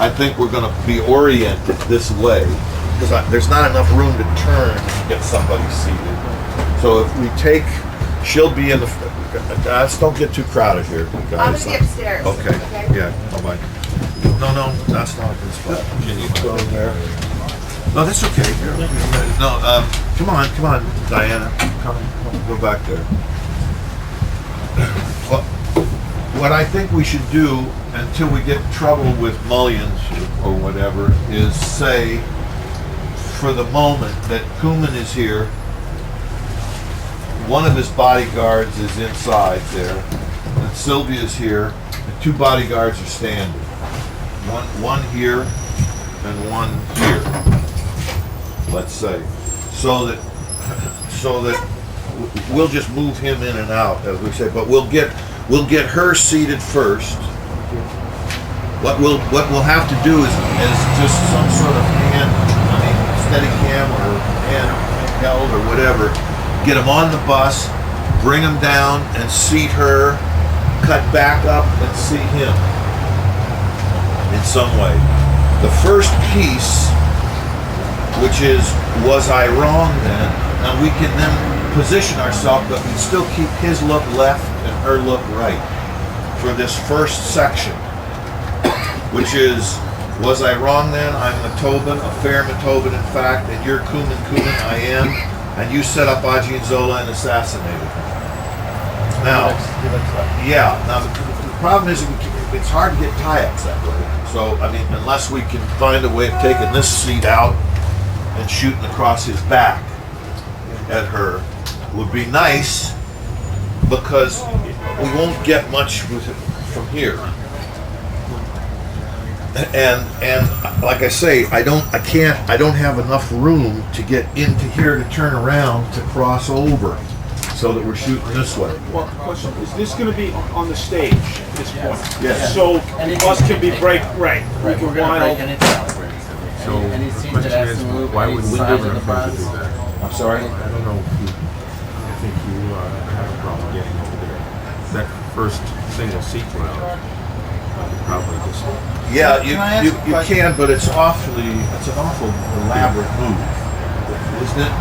I think we're going to be oriented this way because there's not enough room to turn and get somebody seated. So if we take, she'll be in the, guys, don't get too crowded here. Guys. I'm going to be upstairs. Okay. Yeah. Bye-bye. No, that's not a good spot. Can you go there? No, that's okay. No, come on, Diana. Come, go back there. What I think we should do until we get in trouble with Mullions or whatever is say, for the moment, that Koeman is here. One of his bodyguards is inside there, and Sylvia's here. And two bodyguards are standing. One here and one here. Let's say, so that we'll just move him in and out, as we say. But we'll get her seated first. What we'll have to do is just some sort of steady cam or handheld or whatever. Get him on the bus, bring him down, and seat her. Cut back up and seat him in some way. The first piece, which is "Was I wrong then?" and we can then position ourselves, but we still keep his look left and her look right for this first section, which is, was I wrong then? I'm Matobin, a fair Matobin in fact, and you're Koeman, I am, and you set up Ajin Zola and assassinated him. Now, the problem is it's hard to get tie-ups that way. So, unless we can find a way of taking this seat out and shooting across his back at her, would be nice, because we won't get much with it from here. And like I say, I don't have enough room to get into here to turn around to cross over, so that we're shooting this way. Well, question, is this going to be on the stage at this point? Yes. So us can be right. We can We're gonna wind break up. anything. So Any the scene question that has is, to move, why any would we size ever of the refuse to bus. do that? I'm sorry? I don't know if I think you have a problem getting over there. That first single seat round, probably just. Yeah, Can I ask you a question? can, but it's an awful elaborate move, isn't it?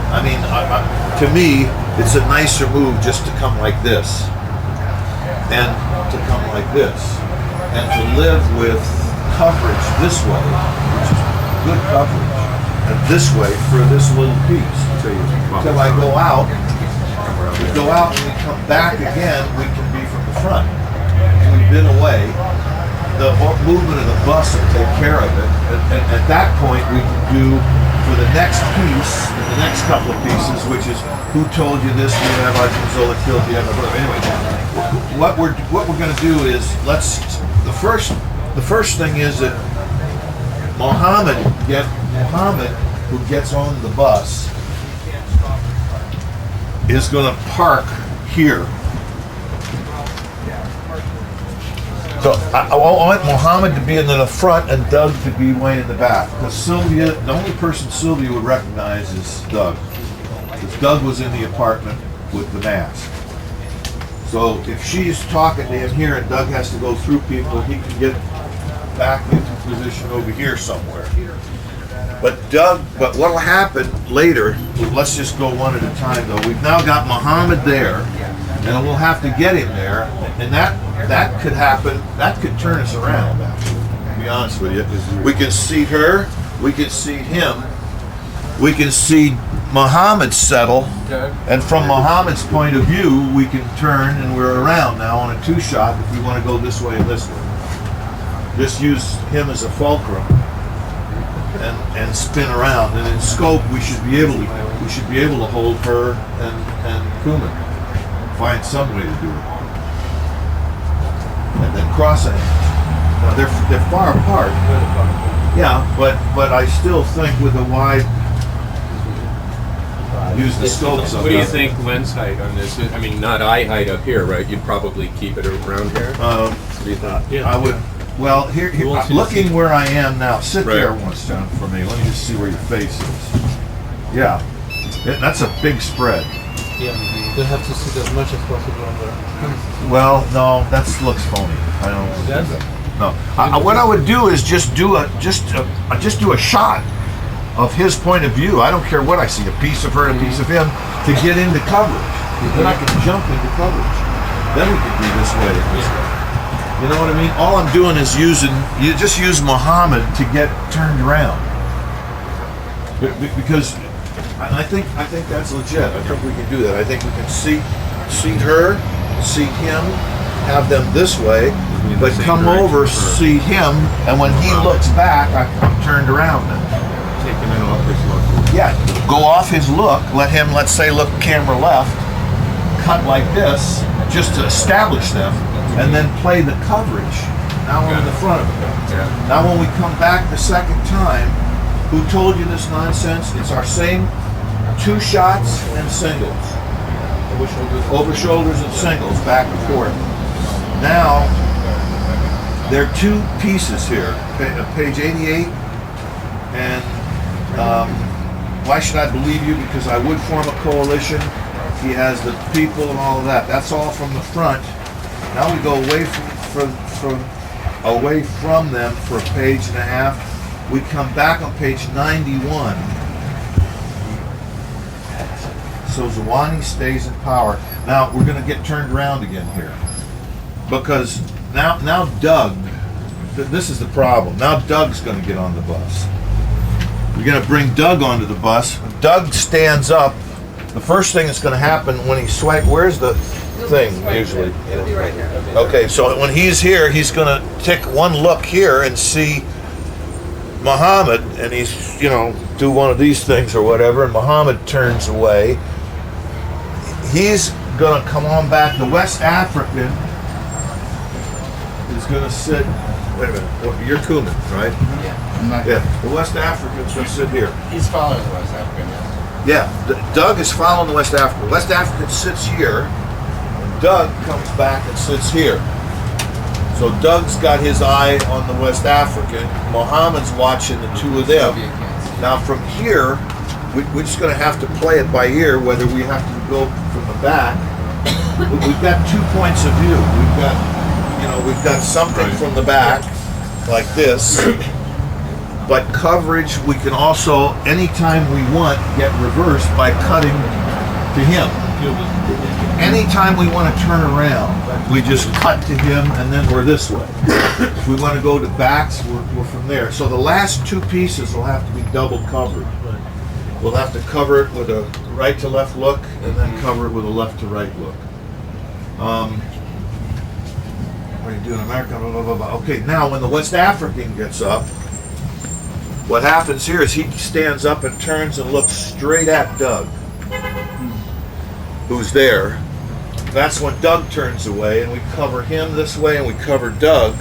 To me, it's a nicer move just to come like this, and to come like this, and to live with coverage this way, which is good coverage, and this way for this little piece. Until I go out, we go out and we come back again, we can be from the front. We've been away. The movement of the bus will take care of it. And at that point, we can do for the next piece, the next couple of pieces, which is who told you this? Do you have Zola killed? Do you have anyway? What we're going to do is the first thing is that Mohammed, who gets on the bus, is going to park here. So I want Mohammed to be in the front and Doug to be way in the back. Because Sylvia, the only person Sylvia would recognize is Doug. Because Doug was in the apartment with the mask. So if she's talking to him here and Doug has to go through people, he can get back into position over here somewhere. But what'll happen later, let's just go one at a time though. We've now got Mohammed there, and we'll have to get him there, and that could happen, that could turn us around, actually, to be honest with you. We can seat her, we can seat him, we can see Mohammed settle, and from Mohammed's point of view, we can turn and we're around now on a two-shot if we want to go this way and this way. Just use him as a fulcrum and spin around. And in scope, we should be able to hold her and Koeman. Find some way to do it. And then crossing. Now they're far apart. Yeah, but I still think with a wide. Use the scopes. What do you think lens height on this? Not eye height up here, right? You'd probably keep it around here. What do you think? I would. Well, here looking where I am now. Sit Right. there once, John, for me. Let me just see where your face is. Yeah, that's a big spread. Yeah, you have to sit as much as possible on there. Well, no, that looks phony. I don't. Does? No. What I would do is just do a shot of his point of view. I don't care what I see, a piece of her and a piece of him, to get into coverage. Then I can jump into coverage. Then we can be this way and this way. You know what I mean? All I'm doing is just use Muhammad to get turned around. Because I think that's legit. I think we can do that. I think we can seat her, seat him, have them this way, but come over, seat him, and when he looks back, I'm turned around then. Taking it off his look. Yeah, go off his look, let him, let's say, look camera left, cut like this, just to establish them, and then play the coverage. Now we're in the front of it. Yeah. Now when we come back the second time, who told you this nonsense? It's our same 2 shots and singles. Over shoulders and singles, back and forth. Now, there are 2 pieces here, page 88, and why should I believe you? Because I would form a coalition. He has the people and all of that. That's all from the front. Now we go away from them for a page and a half. We come back on page 91. So Zawani stays in power. Now we're going to get turned around again here, because now Doug. This is the problem. Now Doug's going to get on the bus. We're going to bring Doug onto the bus. When Doug stands up, the first thing that's going to happen when he swipes. Where's the thing usually? It'll be right here. Okay, so when he's here, he's going to take one look here and see Muhammad, and he's, do one of these things or whatever, and Muhammad turns away. He's going to come on back. The West African is going to sit. Wait a minute. You're Kuman, right? Yeah. Yeah. The West African's going to sit here. He's following the West African, yes. Yeah. Doug is following the West African. West African sits here. And Doug comes back and sits here. So Doug's got his eye on the West African. Muhammad's watching the 2 of them. Now from here, we're just going to have to play it by ear, whether we have to go from the back. We've got 2 points of view. We've got something from the back, like this. But coverage, we can also, anytime we want, get reversed by cutting to him. Anytime we want to turn around, we just cut to him, and then we're this way. If we want to go to backs, we're from there. So the last 2 pieces will have to be double covered. We'll have to cover it with a right to left look, and then cover it with a left to right look. What are you doing, America? Blah, blah, blah, blah. Okay, now when the West African gets up, what happens here is he stands up and turns and looks straight at Doug, who's there. That's when Doug turns away, and we cover him this way, and we cover Doug.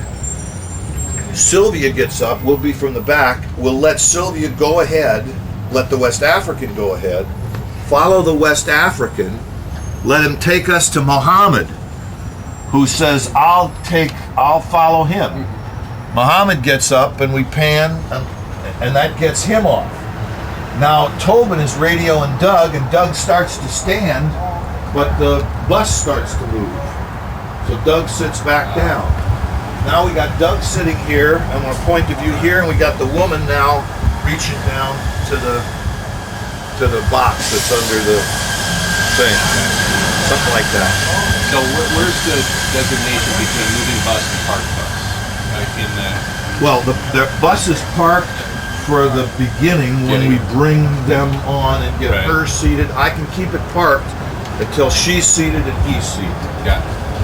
Sylvia gets up. We'll be from the back. We'll let Sylvia go ahead, let the West African go ahead, follow the West African, let him take us to Muhammad, who says, I'll follow him. Muhammad gets up, and we pan, and that gets him off. Now Tobin is radioing Doug, and Doug starts to stand, but the bus starts to move. So Doug sits back down. Now we got Doug sitting here, and our point of view here, and we got the woman now reaching down to the box that's under the thing. Something like that. So where's the designation between moving bus and parked bus? Like in the... Well, the bus is parked for the beginning when we bring them on and get her seated. I can keep it parked until she's seated and he's seated. Yeah.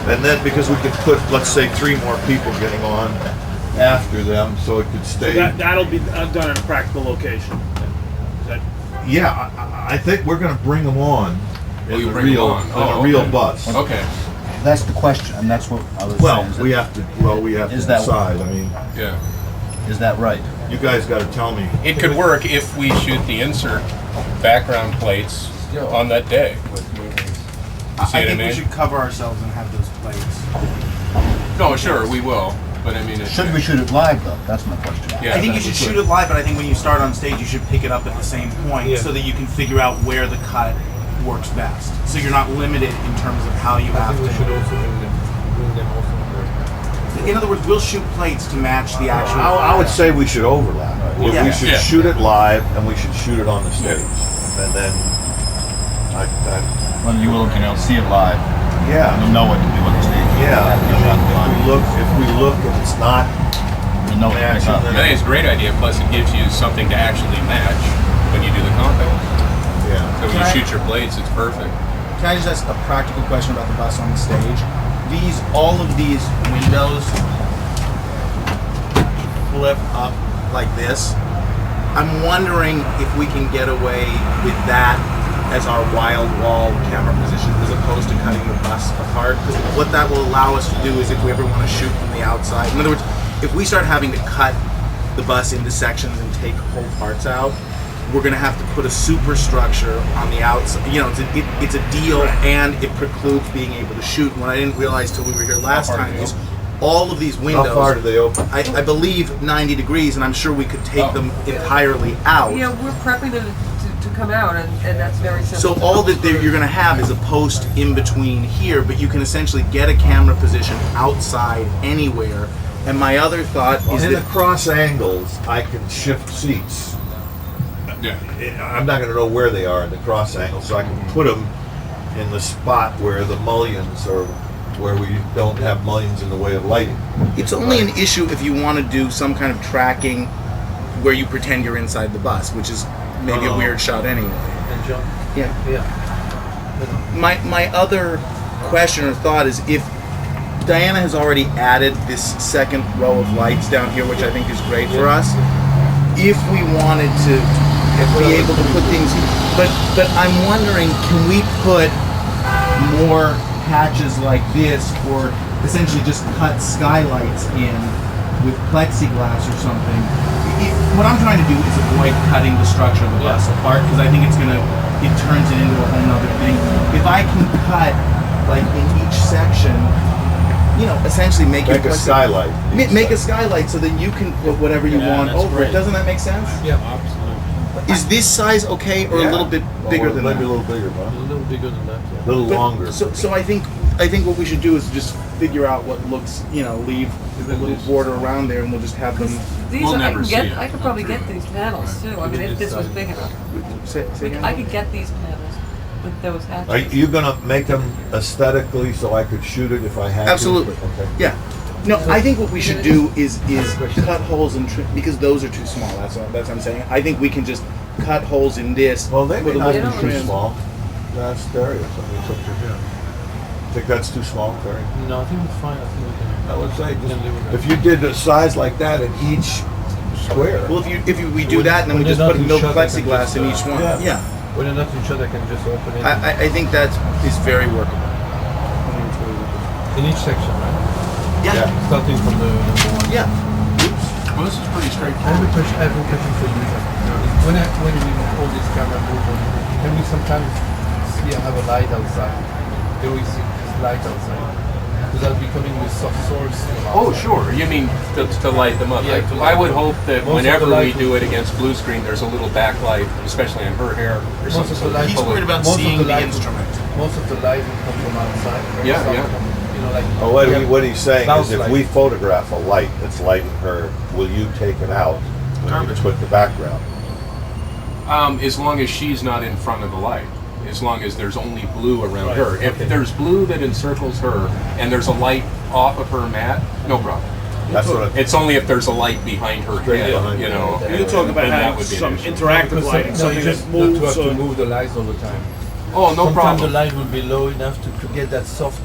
And then because we could put, let's say, 3 more people getting on after them, so it could stay. So that'll be done in a practical location. Yeah, I think we're going to bring them on. Oh, you in bring them on. a real bus. Okay. That's the question, and that's what I was Well, saying. we have to Is that- decide. I mean, Yeah. Is that right? you guys got to tell me. It could work if we shoot the insert background plates on that day. I See what I think mean? we should cover ourselves and have those plates. No, sure, we will. But I mean, Should we shoot it live, though? That's my question. Yeah, I think you that should would shoot it live, but I think when you start on stage, you should pick it up at the same point so that you can figure out where the cut works best. So you're not limited in terms of how you have We should to. also bring them also there. In other words, we'll shoot plates to match the actual. I would say we should overlap. We Yeah. should Yeah. shoot it live, and we should shoot it on the stage. And then, When you will, see it live. yeah, You'll know what to do on the stage. yeah. If we look, and it's not You know what to pick up. I think it's a great idea. Plus, it gives you something to actually match when you do the combat. yeah. So when Can you I- shoot your blades, it's perfect. Can I just ask a practical question about the bus on the stage? All of these windows flip up like this. I'm wondering if we can get away with that as our wild wall camera position as opposed to cutting the bus apart. Because what that will allow us to do is if we ever want to shoot from the outside. In other words, if we start having to cut the bus into sections and take whole parts out, we're going to have to put a superstructure on the outside. You know, it's a deal, and it precludes being able to shoot. And what I didn't realize till we were here last time is all of these windows. How far do they open? I believe 90 degrees, and I'm sure we could take them entirely out. Yeah, we're prepping them to come out, and that's very simple. So all that you're going to have is a post in between here, but you can essentially get a camera position outside anywhere. And my other thought is In the that cross angles, I can shift seats. Yeah. I'm not going to know where they are in the cross angle, so I can put them in the spot where the mullions or where we don't have mullions in the way of lighting. it's only an issue if you want to do some kind of tracking where you pretend you're inside the bus, which is maybe a weird shot anyway. And John, Yeah. My other question or thought is if Diana has already added this second row of lights down here, which I think is great for us. If we wanted to be able to put things, but I'm wondering, can we put more patches like this, or essentially just cut skylights in with plexiglass or something? What I'm trying to do is avoid cutting the structure of the bus apart, because I think it turns it into a whole nother thing. If I can cut like in each section, essentially make Make a skylight. Make a skylight so that you can put whatever you want over it. Doesn't that make sense? yeah, absolutely. Is this size okay, or a little bit bigger than that? Maybe a little bigger, A huh? little bigger than that, yeah. A little But- longer. So I think what we should do is just figure out what looks, leave a little border around there, and we'll just have them. These We'll are, never see it. I could probably get these panels too. I mean, if this was big enough, Say again? I could get these panels with those hatches. Are you going to make them aesthetically so I could shoot it if I had Absolutely. to? Okay. Yeah. No, I think what we should do is cut holes in because those are too small. That's what I'm saying. I think we can just cut holes in this. Well, they may put a not be little don't too trim. small. That's Darius. I mean, it's up to him. Think that's too small, Terry? No, I think it's fine. I think we can. I would say we can live with that. if you did a size like that in each square. Well, if we do that, and then we When just they're put not milk in shot, I can plexiglass just, in each one. yeah. Yeah. When they're not in shot, I can just open it I think that is very workable. in each section, right? Yeah. Starting from the number one. Yeah. Well, this is pretty straightforward. Every question for you. When we hold this camera open, can we sometimes see I have a light outside? Can we see this light outside? Because I'll be coming with soft source. Oh, sure. You mean to light them up? Yeah, to I light would them up. hope that Most of whenever the we light do will- it against blue screen, there's a little backlight, especially in her hair or Most something. of the light. He's worried about most of seeing the the light- instrument. Most of the light will come from outside. right? Yeah, Some yeah. from, like. Oh, what he's saying bounce is if light. we photograph a light that's lighting her, will you take it out when you put the background? As long as she's not in front of the light. As long as there's only blue around Right, her. If okay. there's blue that encircles her and there's a light off of her mat, no problem. That's what I, It's only if there's a light behind her Straight head, behind you her. know. You talk about then that having would be an some issue. interactive lighting, No, something just that not to moves. have to move the lights all the time. Oh, no Sometimes problem. the light will be low enough to get that soft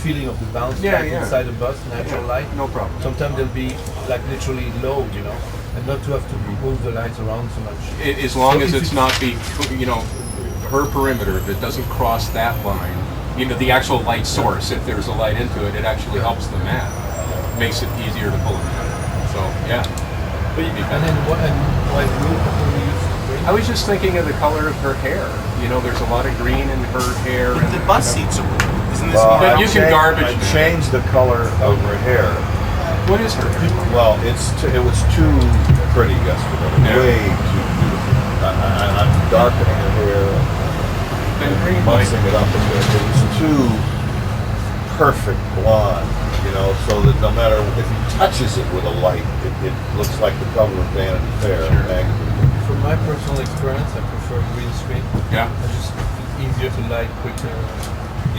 feeling of the bounce Yeah, like yeah. inside the bus, natural Yeah, light. no problem. Sometimes they'll be like literally low, and not to have to move the lights around so much. As long So as if it's it- not her perimeter, if it doesn't cross that line, the actual light source, if there's a light into it, it actually helps the mat. Makes it easier to pull it down. So, yeah. And then why blue? Can we use green? I was just thinking of the color of her hair. There's a lot of green in her hair. But and the bus seats are blue. Isn't this? well, But I you can garbage I that. changed the color of her hair. What is her hair? Well, it was too pretty yesterday. Yeah. Way too beautiful. I'm darkening her hair, Then green, mussing it up a bit. It was too perfect blonde. know, so that no matter if he touches it with a light, it looks like the cover of Vanity Fair. magazine. From my personal experience, I prefer green screen. Yeah. It's just easier to light quicker.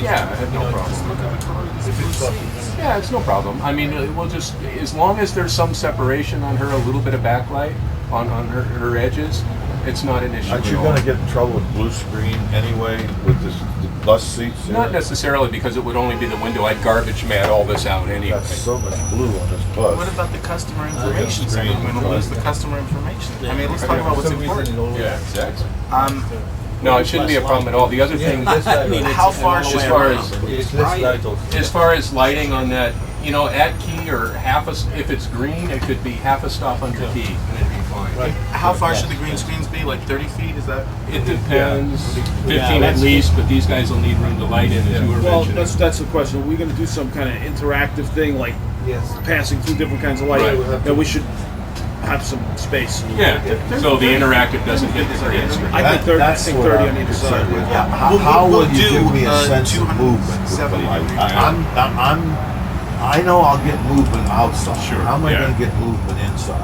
Yeah, I have no problem. If it's possible. Yeah, it's no problem. I mean, we'll just, as long as there's some separation on her, a little bit of backlight on her edges, it's not an issue Aren't at you all. going to get in trouble with blue screen anyway with the bus seats? Not necessarily, because it would only be the window. I'd garbage mat all this out anyway. Got so much blue on this bus. What about the customer information side? green. We're gonna lose the customer information. I mean, let's talk about what's important. Yeah, exactly. Um, No, it shouldn't be a problem at all. The other thing, I mean, how far should as far as lighting on that, you know, at key or if it's green, it could be half a stop under key, and it'd be fine. How far should the green screens be? Like 30 feet? Is that? It depends. 15 at least, but these guys will need room to light in, as you were Well, mentioning. that's the question. Are we going to do some kind of interactive thing, like passing through different kinds of light? Right. That we should have some space. Yeah, so the interactive doesn't hit the green screen. I think 30, That's 30 what on I'm either concerned side. with. Yeah. How We'll will you do, give me a sense of movement with the 270 light? degrees. I know I'll get movement outside. Sure, How am I yeah. going to get movement inside?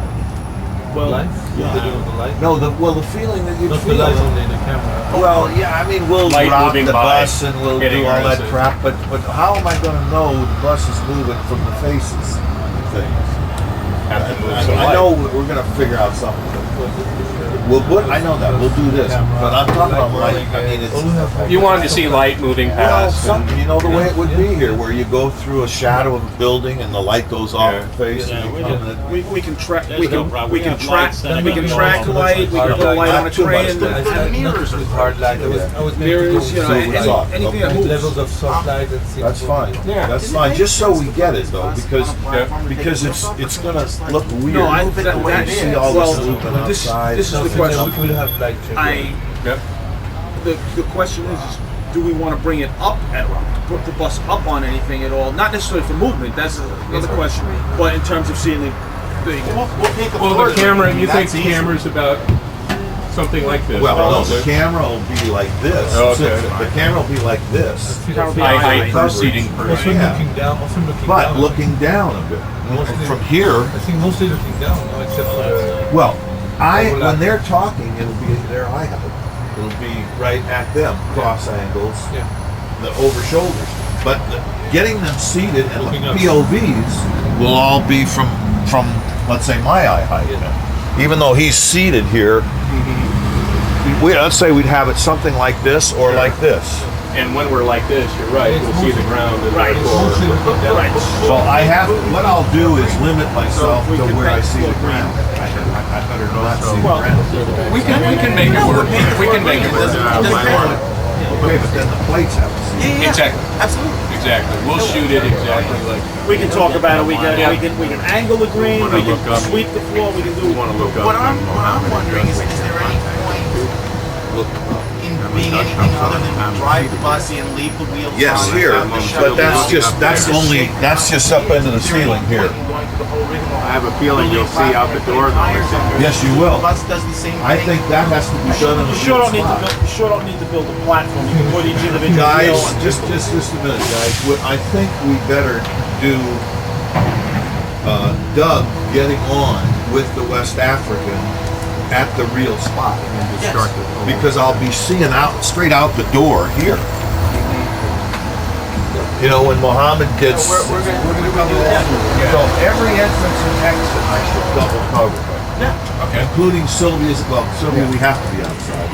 Well, Lights? Yeah. They do with the light? No, the feeling that you Not the feel. lights only in the camera. Well, yeah, I mean, we'll Light rock moving the by, bus and we'll do hitting all her that as it- crap, but how am I going to know the bus is moving from the faces and things? Have to move some I light. know we're going to figure out something. I know that. We'll do this. But I'm talking about light. I mean, it's... You wanted to see light moving Well, past. something, you know, the way it would be here, where you go through a shadow of a building and the light goes off the face and you come in. we can track. There's We no can problem. we We can have track. lights and We can everything track all light. We can put a light on a Not too much, train. but- Mirrors are Hard light. I was Mirrors, you know, So it's off. anything that Okay. moves. levels of soft light and things. That's fine. Yeah. That's fine. Just so we get it though, because it's gonna look weird. No, I You see all this movement this outside. is the So question. then we'll have light change. Yep. The question is, do we want to bring it up at put the bus up on anything at all? Not necessarily for movement. That's another question. But in terms of seeing the We'll take the Well, floors. the camera, you think That's the easy. camera's about something like this? Well, no, right? the camera will be like this. Okay. The camera will be like this. High height proceeding Also person. Yeah. looking down. Also looking But down. looking down a bit. From here, I think mostly looking down, no, except for the. well, when they're talking, it'll be their eye height. It'll be right at them, cross angles, Yeah. the over shoulders. But getting them seated and Looking the up. POVs will all be from let's say my eye height. Even though he's seated here, let's say we'd have it something like this or like this. And when we're like this, you're right, we'll see the ground and Right. Mostly looking down. right. So what I'll do is limit myself to where I see the ground. I better not see the ground. we can make it work. We can make it work. Okay, but then the plates have to see. Yeah, Exactly. absolutely. Exactly. We'll shoot it exactly like. We can talk about it. We Yeah. can angle the green. We look can up. sweep the floor. We can do. What I'm wondering is there any point in being anything other than drive the bus and leave the wheels Yes, on? here, Have the shuttle but that's go. just up into the Is there any ceiling here. point in going through the whole rigmarole? I have a feeling you'll see out the door though. Yes, you The will. bus does the same thing. I think that has to be done in You the sure don't need to spot. build. You sure don't need to build a platform. You can put each individual Guys, wheel on. just a minute, guys. I think we better do Doug getting on with the West African at the real spot. Because I'll be seeing straight out the door here. You know, when Mohammed gets... We're gonna cover that. So every entrance and exit I should double cover. Okay. Including Sylvia, we have to be outside.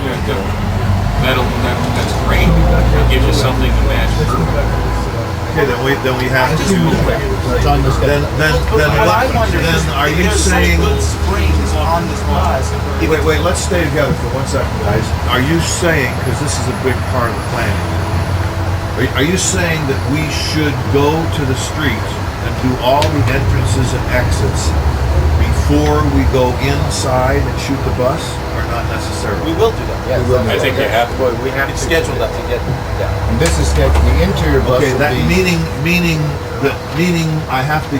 That's great. It'll give you something to match. Okay, then we have to do... Then What I wonder is, are if you there's such saying... good springs on this bus, Wait, let's stay together for 1 second, guys. Are you saying, because this is a big part of the planning, are you saying that we should go to the street and do all the entrances and exits before we go inside and shoot the bus, or not necessarily? we will do that. I think you have to. We have It's scheduled up to get that. And this is scheduled, the interior bus Okay, will that be. meaning I have to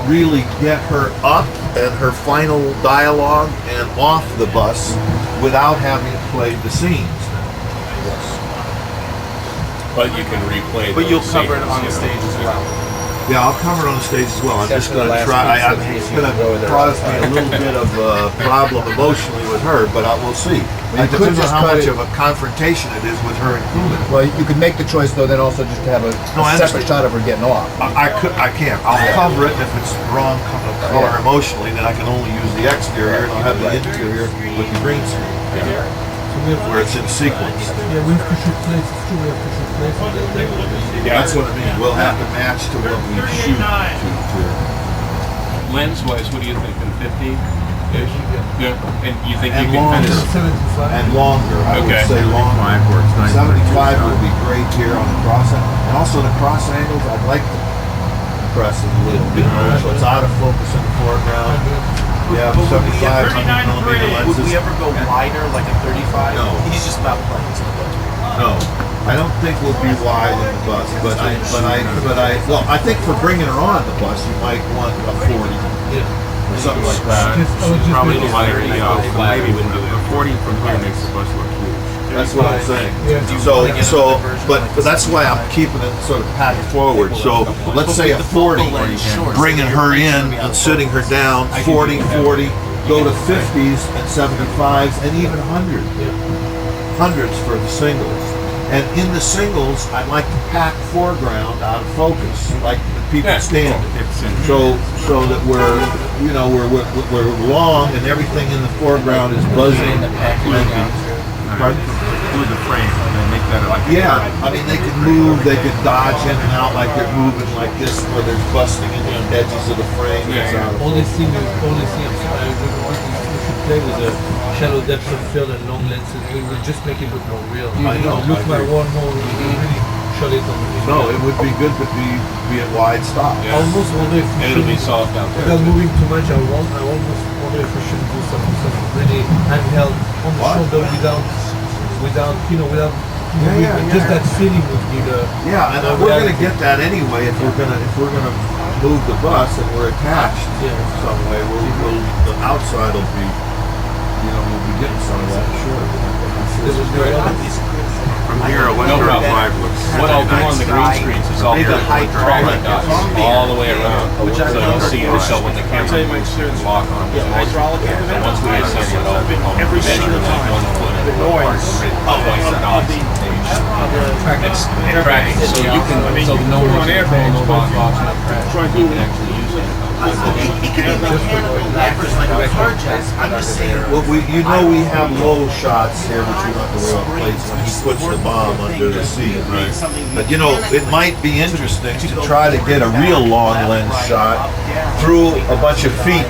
really get her up and her final dialogue and off the bus without having played the scenes. But you can replay. But you'll those cover it on the scenes, stage as well. Yeah, I'll cover it on the stage as well. I'm Except just for the going to last try. piece that It's he going to throw there. cause me a little bit of a problem emotionally with her, but we'll see. Well, you It could depends on just how cut much it- of a confrontation it is with her included. Well, you could make the choice though, then also just to have a No, I separate understand. shot of her getting off. I can't. I'll cover it, and if it's wrong color emotionally, then I can only use the exterior, and I'll have the interior with the green screen, So we have, where it's in sequence. yeah, we have to shoot places too. We have to shoot places. That's what I mean. We'll have to match to what we shoot to. Lens-wise, what do you think? 50-ish? Yeah. And you think And you can kind longer. of... 75. And longer. I would Okay. say longer. 75 works nice. 75 would be great here on the cross angle. And also the cross angles, I'd like to press it a little bit more, so it's out of focus in the foreground. Yeah, 75, 100 millimeter Would we lenses. ever go wider, like a 35? No. He's just about playing. No, I don't think we'll be wide in the bus, but well, I think for bringing her on the bus, you might want a 40 or something like that. Probably the wider, flag. maybe the 40 from here makes the bus look huge. That's what I'm saying. Yeah. But that's why I'm keeping it sort of packed forward. So let's say a 40, bringing her in and sitting her down, 40, 40, go to 50s and 75s and even 100. Hundreds for the singles. And in the singles, I like to pack foreground out of focus, like the people standing. So that we're long and everything in the foreground is buzzing. Pardon? With the frame, and then make that like Yeah, I mean they could move, they could dodge in and out like they're moving like this, where they're busting into the edges of the frame. It's out of Only thing we should play with the shallow depth of field and long lenses. We will just make it look more real. I know, Look I my agree. one more. We really shut it on the No, it would be good to be at wide stop. Yeah. Almost wonder if we It'll be should, soft out there. without moving too much. I almost wonder if we should do some really handheld on the What? shoulder without Yeah. just that feeling would be the. Yeah, and we're gonna get that anyway if we're gonna move the bus and we're attached Yeah. some way. The outside will be, we'll be getting some of that. Sure. This is great. from here. A 135 looks. What I'll do on the green screens is I'll put tracking dots all the way around, so you'll see it. So when the camera moves, you can lock on the motion. And once we assemble it, I'll measure like 1 foot in the park, white dots. It's tracking, so you can, so no one's control, no box, no crash. You can actually use it. It could be mechanical levers like a car jack. I'm just saying. Well, we have low shots here, which we don't have to worry about plates when he puts the bomb under the seat, right? But it might be interesting to try to get a real long lens shot through a bunch of feet,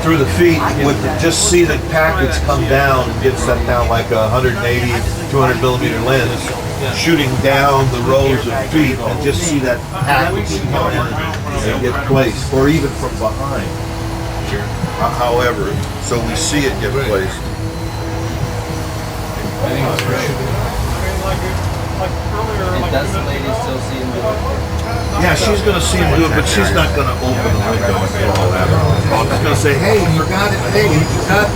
through the feet, with just see the package come down and get set down like a 180, 200 millimeter lens, shooting down the rows of feet and just see that package come in and get placed, or even from behind. However, so we see it get placed. Does the lady still see him do it? Yeah, she's gonna see him do it, but she's not gonna open the window and do all that. She's gonna say, "Hey, you forgot it. Hey, you forgot.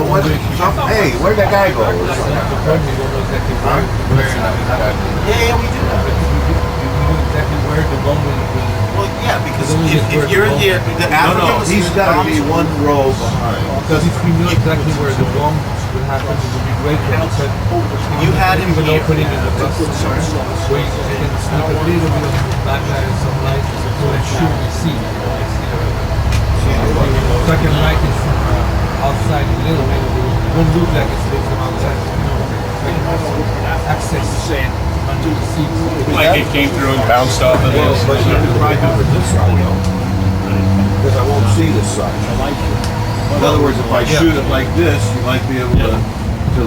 What? Hey, where'd that guy go?" Yeah, we do that. Exactly where the bomb will. Well, yeah, because if you're in the African, No, he's gotta be one row behind. Because if we knew exactly where the bomb would happen, it would be great. You had him even here. opening in the bus, where you can sneak a little bit of backlight and some light to ensure we see. So I can light it from outside a little bit. It won't look like it's lit from outside. Access under the seats. Like it came through and bounced off of Well, this. but you could probably do it this side, because I won't see this side. In other words, if I shoot it like this, you might be able to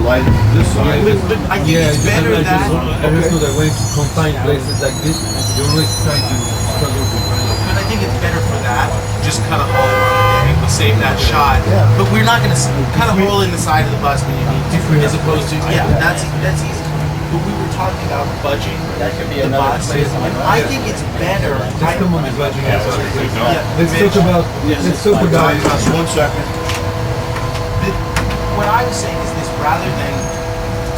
light it from this side. But I think it's better I that. just know that when it's confined places like this, you always try to struggle with But I think it's better for that. Just kind of haul around and save that shot. Yeah. But we're not going to kind of roll in the side of the bus when you need to, as opposed to that's easy. But we were talking about budget. That could be another place. I think it's better. Just come on the budget. Yeah, Let's talk about. Let's talk about. Just 1 second. What I was saying is this: rather than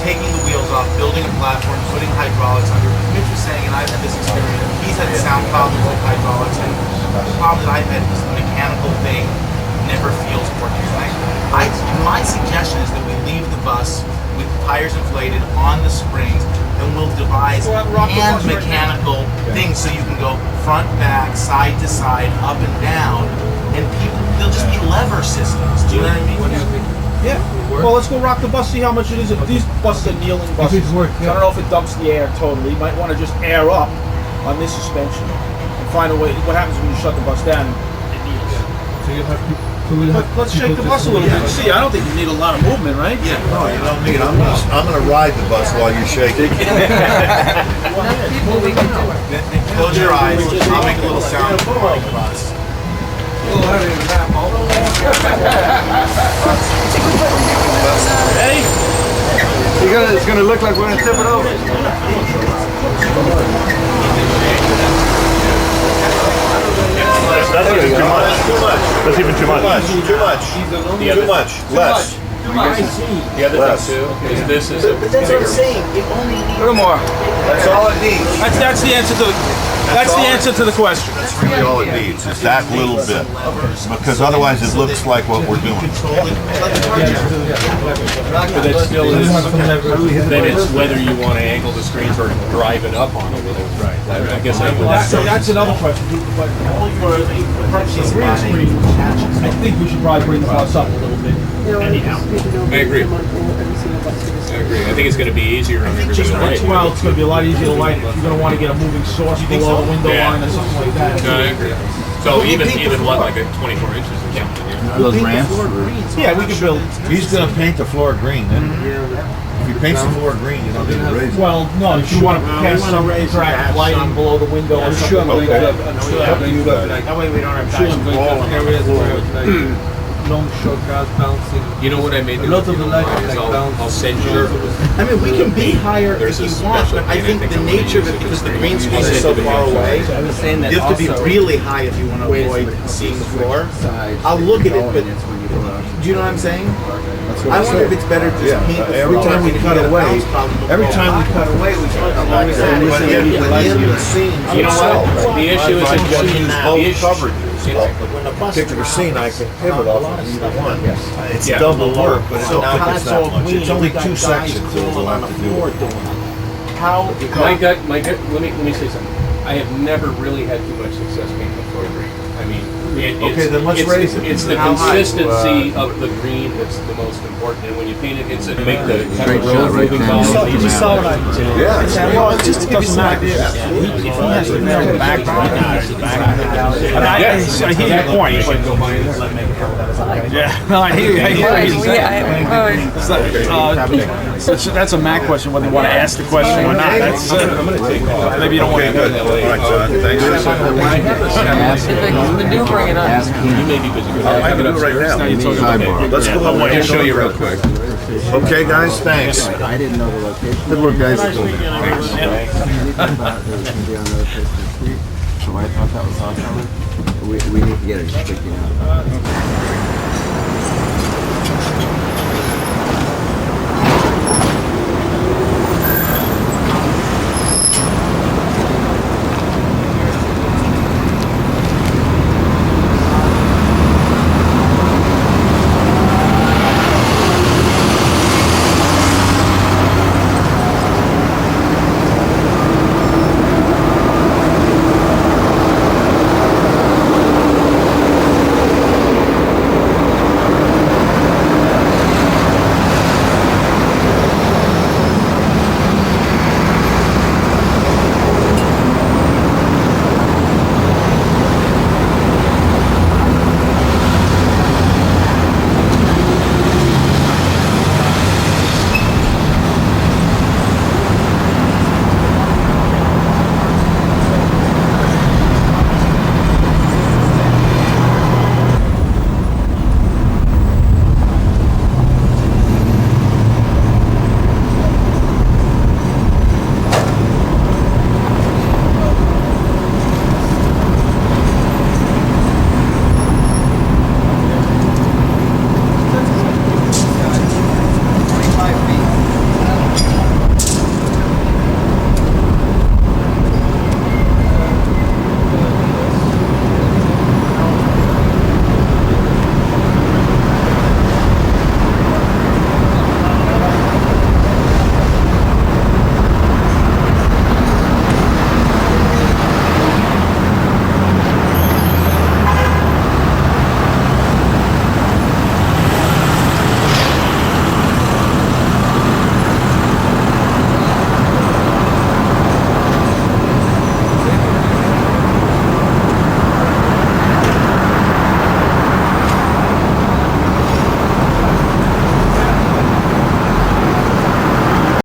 taking the wheels off, building a platform, putting hydraulics under, Mitch was saying, and I've had this experience, he's had sound problems with hydraulics, and the problem that I've had is the mechanical thing never feels working right. My suggestion is that we leave the bus with tires inflated on the springs, and we'll devise hand mechanical things so you can go front, back, side to side, up and down, and people, they'll just be lever systems. Do you know what I mean? Yeah. Well, let's go rock the bus, see how much it is. These buses are kneeling buses. If it works, So I don't know if it dumps the air totally. You might want to just air up on this suspension and find a way. What happens when you shut the bus down? It kneels. So you have to. So we'll have Let's shake the bus a little bit. See, I don't think you need a lot of movement, right? Yeah. No, you don't need. I'm gonna ride the bus while you shake it. People we can do it. Close your eyes. I'll make a little sound on the bus. Ready? It's gonna look like we're gonna tip it over. That's even too much. That's even too much. Too much. Less. The other thing too is this is a But that's what I'm saying. It only needs. A little more. That's all it needs. That's the answer to. That's the answer to the question. That's really all it needs is that little bit. Because otherwise it looks like what we're doing. but that still is then it's whether you want to angle the screens or drive it up on a little. Right. I guess I would. That's another question. But only for the purpose of green screen, I think we should probably bring the bus up a little bit. Anyhow. I agree. I agree. I think it's going to be easier on everything to light. Well, it's going to be a lot easier to light if you're going to want to get a moving source below the window line or something like that. No, I agree. So even what, like a 24 inches or something? Yeah. Those ramps? Yeah, we can build. He's gonna paint the floor green. Then if he paints the floor green, you don't need to raise it. Well, no, if you want to cast some track lighting below the window or something like that. That way we don't have guys rolling. long short cars bouncing. You know what I made? A lot of the lights are like I'll send you. I mean, we can be higher There's if a you want, special but I thing think I the think I'm nature of gonna it, use because the it green for screen is so far away, I was saying that you have to be also really high if you want to avoid seeing the floor. I'll look at it, but do you know what I'm saying? I wonder if it's better to just paint the Every floor time we and cut get a away, bounce problem before every time we it cut away, we cut away. You know what? The issue is both coverages. Picture the scene, I can pivot off of either one. It's double work, but it's not that much. It's only 2 sections that we'll have to do. How? My gut. Let me say something. I have never really had too much success painting the floor green. I mean, Okay, then let's raise it. It's the consistency of the green that's the most important. And when you paint it, it's to make the kind of road moving volume easier. Yeah. Well, just to give you some idea. I hear your point. Yeah, no, I hear you. That's a Mac question, whether you want to ask the question or not. That's maybe you don't want to do it. All right, John. Thanks. If they do bring it up. You may be busy. I can do it right now. Let's go I want to show you real quick. Okay, guys, thanks. I didn't know the location. Good work, guys. About it was going to be on the other side of the street, so I thought that was on. We need to get it sticking out.